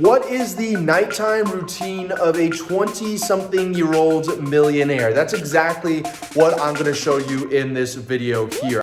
What is the nighttime routine of a 20-something-year-old millionaire? That's exactly what I'm gonna show you in this video here.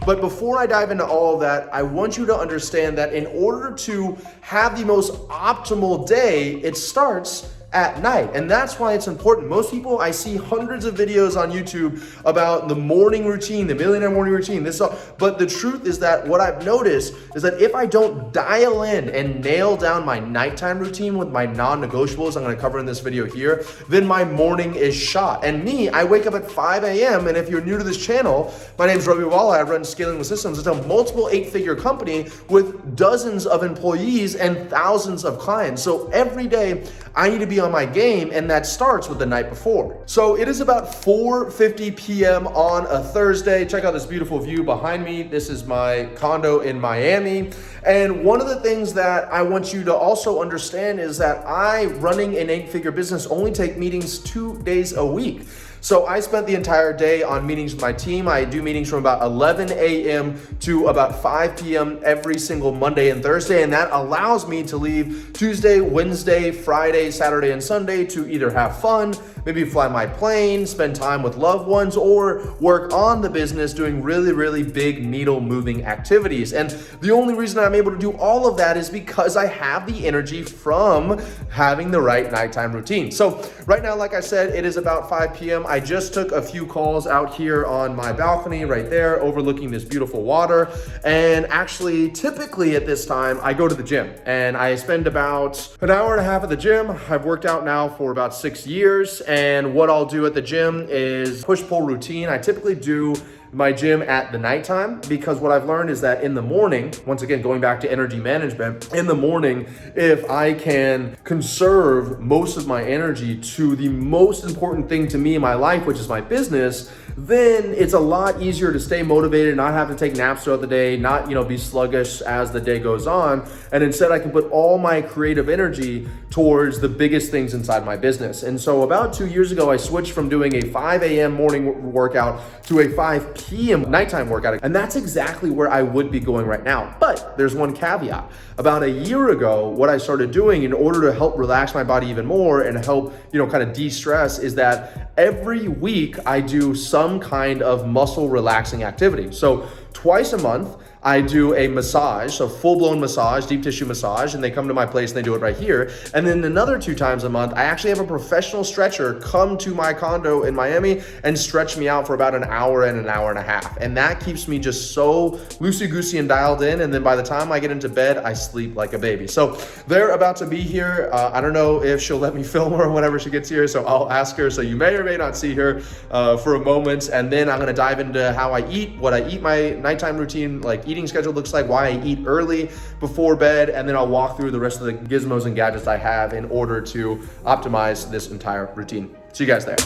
But before I dive into all of that, I want you to understand that in order to have the most optimal day, it starts at night. And that's why it's important. Most people, I see hundreds of videos on YouTube about the morning routine, the millionaire morning routine, this all. But the truth is that what I've noticed is that if I don't dial in and nail down my nighttime routine with my non-negotiables I'm gonna cover in this video here, then my morning is shot. And me, I wake up at 5 a.m. And if you're new to this channel, my name is Ravi Abuvala. I run Scaling with Systems. It's a multiple 8-figure company with dozens of employees and thousands of clients. So every day I need to be on my game, and that starts with the night before. So it is about 4:50 p.m. on a Thursday. Check out this beautiful view behind me. This is my condo in Miami. And one of the things that I want you to also understand is that I, running an 8-figure business, only take meetings 2 days a week. So I spent the entire day on meetings with my team. I do meetings from about 11 a.m. to about 5 p.m. every single Monday and Thursday. And that allows me to leave Tuesday, Wednesday, Friday, Saturday, and Sunday to either have fun, maybe fly my plane, spend time with loved ones, or work on the business doing really, really big needle moving activities. And the only reason I'm able to do all of that is because I have the energy from having the right nighttime routine. So right now, like I said, it is about 5 p.m. I just took a few calls out here on my balcony right there, overlooking this beautiful water. And actually, typically at this time, I go to the gym and I spend about an hour and a half at the gym. I've worked out now for about 6 years. And what I'll do at the gym is push-pull routine. I typically do my gym at the nighttime, because what I've learned is that in the morning, once again, going back to energy management, in the morning, if I can conserve most of my energy to the most important thing to me in my life, which is my business, then it's a lot easier to stay motivated, not have to take naps throughout the day, not, be sluggish as the day goes on. And instead I can put all my creative energy towards the biggest things inside my business. And so about 2 years ago, I switched from doing a 5 a.m. morning workout to a 5 p.m. nighttime workout. And that's exactly where I would be going right now. But there's one caveat. About a year ago, what I started doing in order to help relax my body even more and help, kind of de-stress, is that every week I do some kind of muscle relaxing activity. So twice a month, I do a massage, so full-blown massage, deep tissue massage, and they come to my place and they do it right here. And then another 2 times a month, I actually have a professional stretcher come to my condo in Miami and stretch me out for about an hour and an hour and a half. And that keeps me just so loosey-goosey and dialed in. And then by the time I get into bed, I sleep like a baby. So they're about to be here. I don't know if she'll let me film her whenever she gets here, so I'll ask her. So you may or may not see her for a moment. And then I'm gonna dive into how I eat, what I eat, my nighttime routine, like eating schedule looks like, why I eat early before bed, and then I'll walk through the rest of the gizmos and gadgets I have in order to optimize this entire routine. See you guys there.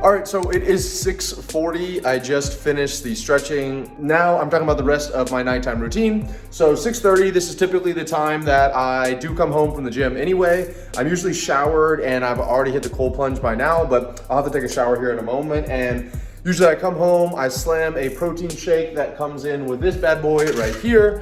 All right, so it is 6:40. I just finished the stretching. Now I'm talking about the rest of my nighttime routine. So 6:30, this is typically the time that I do come home from the gym anyway. I'm usually showered and I've already hit the cold plunge by now, but I'll have to take a shower here in a moment. And usually I come home, I slam a protein shake that comes in with this bad boy right here.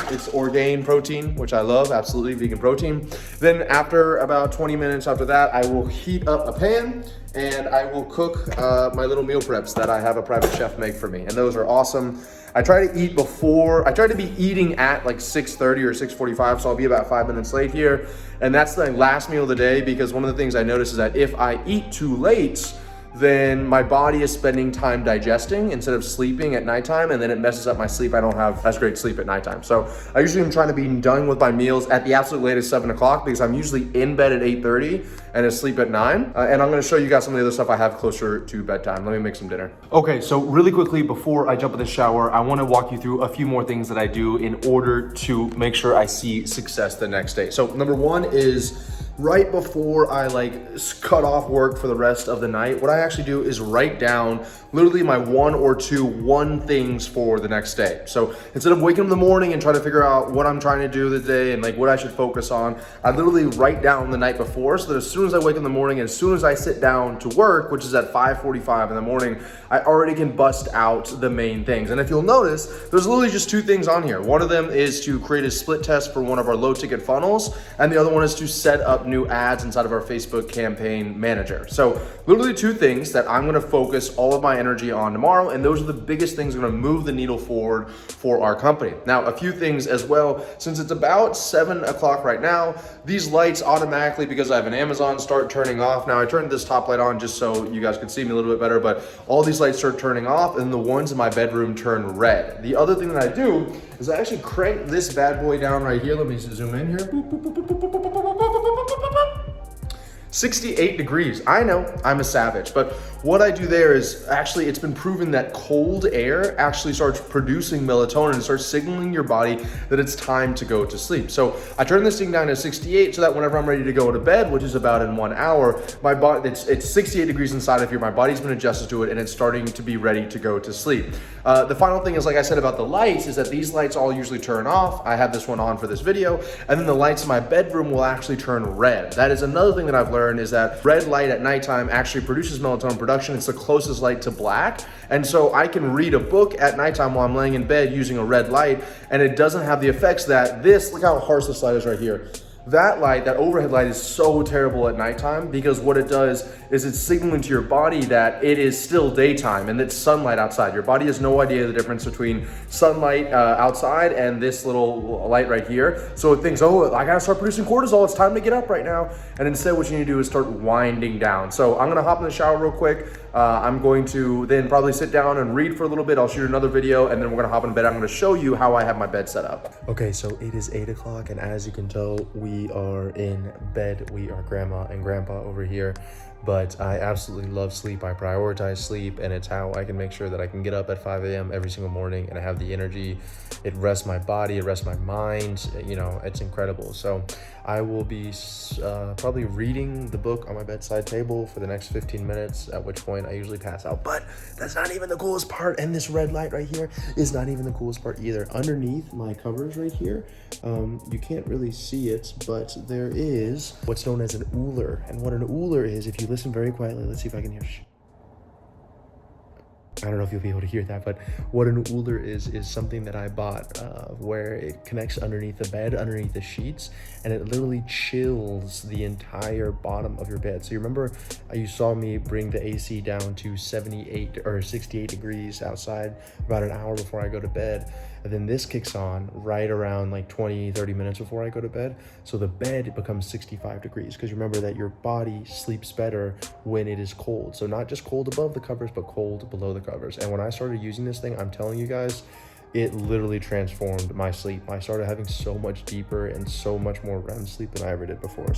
It's Orgain protein, which I love, absolutely vegan protein. Then after about 20 minutes after that, I will heat up a pan and I will cook my little meal preps that I have a private chef make for me. And those are awesome. I try to eat before, I try to be eating at like 6:30 or 6:45, so I'll be about 5 minutes late here. And that's the last meal of the day, because one of the things I notice is that if I eat too late, then my body is spending time digesting instead of sleeping at nighttime, and then it messes up my sleep. I don't have as great sleep at nighttime. So I usually am trying to be done with my meals at the absolute latest 7 o'clock, because I'm usually in bed at 8:30 and asleep at 9. And I'm gonna show you guys some of the other stuff I have closer to bedtime. Let me make some dinner. Okay, so really quickly before I jump in the shower, I wanna walk you through a few more things that I do in order to make sure I see success the next day. So number one is, right before I cut off work for the rest of the night, what I actually do is write down literally my one or two things for the next day. So instead of waking up in the morning and trying to figure out what I'm trying to do the day and what I should focus on, I literally write down the night before, so that as soon as I wake up in the morning and as soon as I sit down to work, which is at 5:45 in the morning, I already can bust out the main things. And if you'll notice, there's literally just 2 things on here. One of them is to create a split test for one of our low ticket funnels, and the other one is to set up new ads inside of our Facebook campaign manager. So literally 2 things that I'm gonna focus all of my energy on tomorrow, and those are the biggest things that are gonna move the needle forward for our company. Now, a few things as well, since it's about 7 o'clock right now, these lights automatically, because I have an Amazon, start turning off. Now I turned this top light on just so you guys could see me a little bit better, but all these lights start turning off, and the ones in my bedroom turn red. The other thing that I do is I actually crank this bad boy down right here. Let me zoom in here. 68 degrees. I know, I'm a savage, but what I do there is actually, it's been proven that cold air actually starts producing melatonin and starts signaling your body that it's time to go to sleep. So I turn this thing down to 68 so that whenever I'm ready to go to bed, which is about in 1 hour, my body, it's 68 degrees inside of here. My body's been adjusted to it and it's starting to be ready to go to sleep. The final thing is, like I said about the lights, is that these lights all usually turn off. I have this one on for this video, and then the lights in my bedroom will actually turn red. That is another thing that I've learned, is that red light at nighttime actually produces melatonin production. It's the closest light to black. And so I can read a book at nighttime while I'm laying in bed using a red light, and it doesn't have the effects that this, look how harsh this light is right here. That light, that overhead light, is so terrible at nighttime, because what it does is it's signaling to your body that it is still daytime and it's sunlight outside. Your body has no idea the difference between sunlight outside and this little light right here. So it thinks, oh, I gotta start producing cortisol. It's time to get up right now. And instead what you need to do is start winding down. So I'm gonna hop in the shower real quick. I'm going to then probably sit down and read for a little bit. I'll shoot another video, and then we're gonna hop in bed. I'm gonna show you how I have my bed set up. Okay, so it is 8 o'clock, and as you can tell, we are in bed. We are grandma and grandpa over here, but I absolutely love sleep. I prioritize sleep, and it's how I can make sure that I can get up at 5 a.m. every single morning and I have the energy. It rests my body, it rests my mind, you know, it's incredible. So I will be probably reading the book on my bedside table for the next 15 minutes, at which point I usually pass out. But that's not even the coolest part, and this red light right here is not even the coolest part either. Underneath my covers right here, you can't really see it, but there is what's known as an Uller. And what an Uller is, if you listen very quietly, let's see if I can hear. I don't know if you'll be able to hear that, but what an Uller is something that I bought where it connects underneath the bed, underneath the sheets, and it literally chills the entire bottom of your bed. So you remember you saw me bring the AC down to 78 or 68 degrees outside about an hour before I go to bed. And then this kicks on right around 20-30 minutes before I go to bed. So the bed becomes 65 degrees, because remember that your body sleeps better when it is cold. So not just cold above the covers, but cold below the covers. And when I started using this thing, I'm telling you guys, it literally transformed my sleep. I started having so much deeper and so much more REM sleep than I ever did before.